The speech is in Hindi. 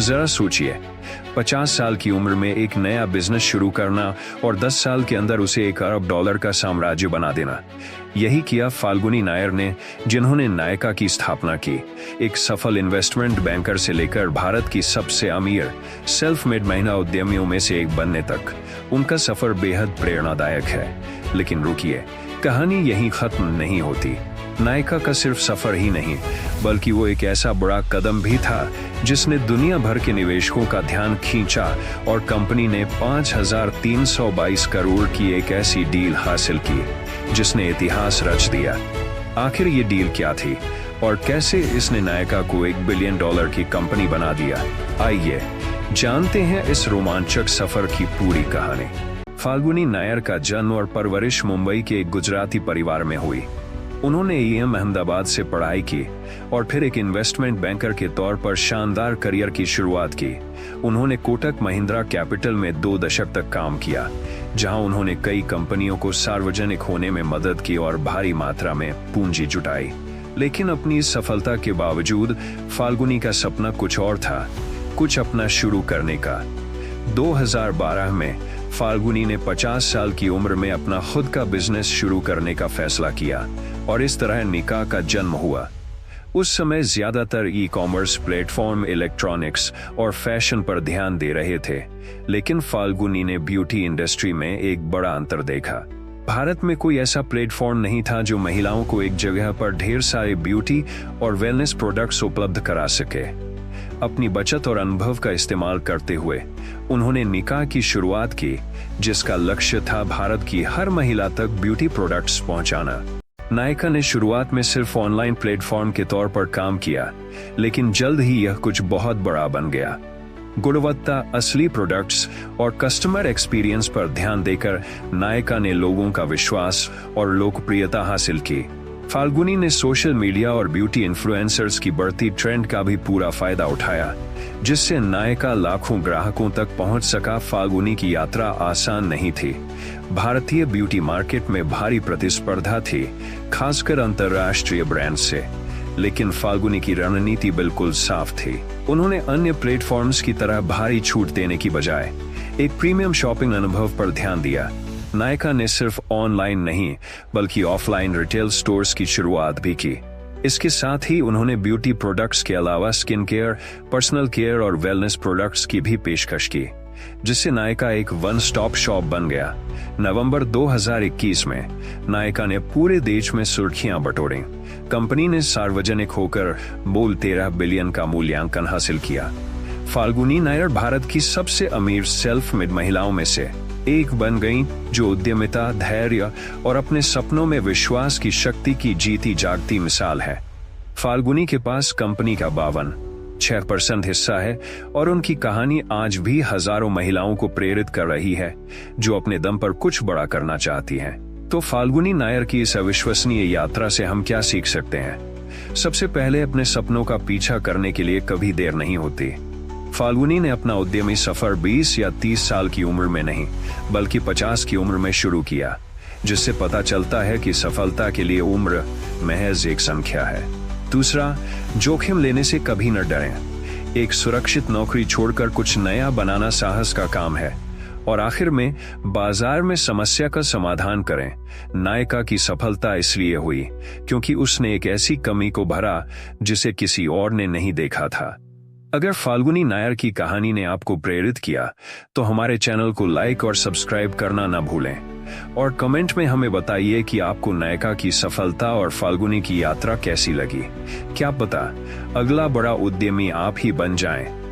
जरा सोचिए, 50 साल की उम्र में एक नया बिजनेस शुरू करना और 10 साल के अंदर उसे $1 अरब का साम्राज्य बना देना। यही किया फाल्गुनी नायर ने, जिन्होंने नायका की स्थापना की। एक सफल इन्वेस्टमेंट बैंकर से लेकर भारत की सबसे अमीर सेल्फ मेड महिला उद्यमियों में से एक बनने तक उनका सफर बेहद प्रेरणादायक है। लेकिन रुकिए, कहानी यहीं खत्म नहीं होती। नायका का सिर्फ सफर ही नहीं, बल्कि वो एक ऐसा बड़ा कदम भी था जिसने दुनिया भर के निवेशकों का ध्यान खींचा और कंपनी ने 5,322 करोड़ की एक ऐसी डील हासिल की जिसने इतिहास रच दिया। आखिर ये डील क्या थी और कैसे इसने नायका को $1 बिलियन की कंपनी बना दिया? आइए जानते हैं इस रोमांचक सफर की पूरी कहानी। फाल्गुनी नायर का जन्म और परवरिश मुंबई के एक गुजराती परिवार में हुई। उन्होंने IIM अहमदाबाद से पढ़ाई की और फिर एक इन्वेस्टमेंट बैंकर के तौर पर शानदार करियर की शुरुआत की। उन्होंने कोटक महिंद्रा कैपिटल में 2 दशक तक काम किया, जहां उन्होंने कई कंपनियों को सार्वजनिक होने में मदद की और भारी मात्रा में पूंजी जुटाई। लेकिन अपनी इस सफलता के बावजूद फाल्गुनी का सपना कुछ और था, कुछ अपना शुरू करने का। 2012 में फाल्गुनी ने 50 साल की उम्र में अपना खुद का बिजनेस शुरू करने का फैसला किया और इस तरह निका का जन्म हुआ। उस समय ज्यादातर ई-कॉमर्स प्लेटफॉर्म इलेक्ट्रॉनिक्स और फैशन पर ध्यान दे रहे थे, लेकिन फाल्गुनी ने ब्यूटी इंडस्ट्री में एक बड़ा अंतर देखा। भारत में कोई ऐसा प्लेटफॉर्म नहीं था जो महिलाओं को एक जगह पर ढेर सारे ब्यूटी और वेलनेस प्रोडक्ट्स उपलब्ध करा सके। अपनी बचत और अनुभव का इस्तेमाल करते हुए उन्होंने निका की शुरुआत की, जिसका लक्ष्य था भारत की हर महिला तक ब्यूटी प्रोडक्ट्स पहुंचाना। नायका ने शुरुआत में सिर्फ ऑनलाइन प्लेटफॉर्म के तौर पर काम किया, लेकिन जल्द ही यह कुछ बहुत बड़ा बन गया। गुणवत्ता, असली प्रोडक्ट्स और कस्टमर एक्सपीरियंस पर ध्यान देकर नायका ने लोगों का विश्वास और लोकप्रियता हासिल की। फाल्गुनी ने सोशल मीडिया और ब्यूटी इन्फ्लुएंसर्स की बढ़ती ट्रेंड का भी पूरा फायदा उठाया, जिससे नायका लाखों ग्राहकों तक पहुंच सका। फाल्गुनी की यात्रा आसान नहीं थी। भारतीय ब्यूटी मार्केट में भारी प्रतिस्पर्धा थी, खासकर अंतर्राष्ट्रीय ब्रांड से। लेकिन फाल्गुनी की रणनीति बिल्कुल साफ थी। उन्होंने अन्य प्लेटफॉर्म्स की तरह भारी छूट देने की बजाय एक प्रीमियम शॉपिंग अनुभव पर ध्यान दिया। नायका ने सिर्फ ऑनलाइन नहीं, बल्कि ऑफलाइन रिटेल स्टोर्स की शुरुआत भी की। इसके साथ ही उन्होंने ब्यूटी प्रोडक्ट्स के अलावा स्किन केयर, पर्सनल केयर और वेलनेस प्रोडक्ट्स की भी पेशकश की, जिससे नायका एक वन स्टॉप शॉप बन गया। नवंबर 2021 में नायका ने पूरे देश में सुर्खियां बटोरी। कंपनी ने सार्वजनिक होकर मूल $13 बिलियन का मूल्यांकन हासिल किया। फाल्गुनी नायर भारत की सबसे अमीर सेल्फ मेड महिलाओं में से एक बन गई, जो उद्यमिता, धैर्य और अपने सपनों में विश्वास की शक्ति की जीती जागती मिसाल है। फाल्गुनी के पास कंपनी का 52% हिस्सा है और उनकी कहानी आज भी हजारों महिलाओं को प्रेरित कर रही है, जो अपने दम पर कुछ बड़ा करना चाहती हैं। तो फाल्गुनी नायर की इस अविश्वसनीय यात्रा से हम क्या सीख सकते हैं? सबसे पहले, अपने सपनों का पीछा करने के लिए कभी देर नहीं होती। फाल्गुनी ने अपना उद्यमी सफर 20 या 30 साल की उम्र में नहीं, बल्कि 50 की उम्र में शुरू किया, जिससे पता चलता है कि सफलता के लिए उम्र महज एक संख्या है। दूसरा, जोखिम लेने से कभी न डरें। एक सुरक्षित नौकरी छोड़कर कुछ नया बनाना साहस का काम है। और आखिर में, बाजार में समस्या का समाधान करें। नायका की सफलता इसलिए हुई क्योंकि उसने एक ऐसी कमी को भरा जिसे किसी और ने नहीं देखा था। अगर फाल्गुनी नायर की कहानी ने आपको प्रेरित किया, तो हमारे चैनल को लाइक और सब्सक्राइब करना न भूलें और कमेंट में हमें बताइए कि आपको नायका की सफलता और फाल्गुनी की यात्रा कैसी लगी। क्या पता अगला बड़ा उद्यमी आप ही बन जाएं।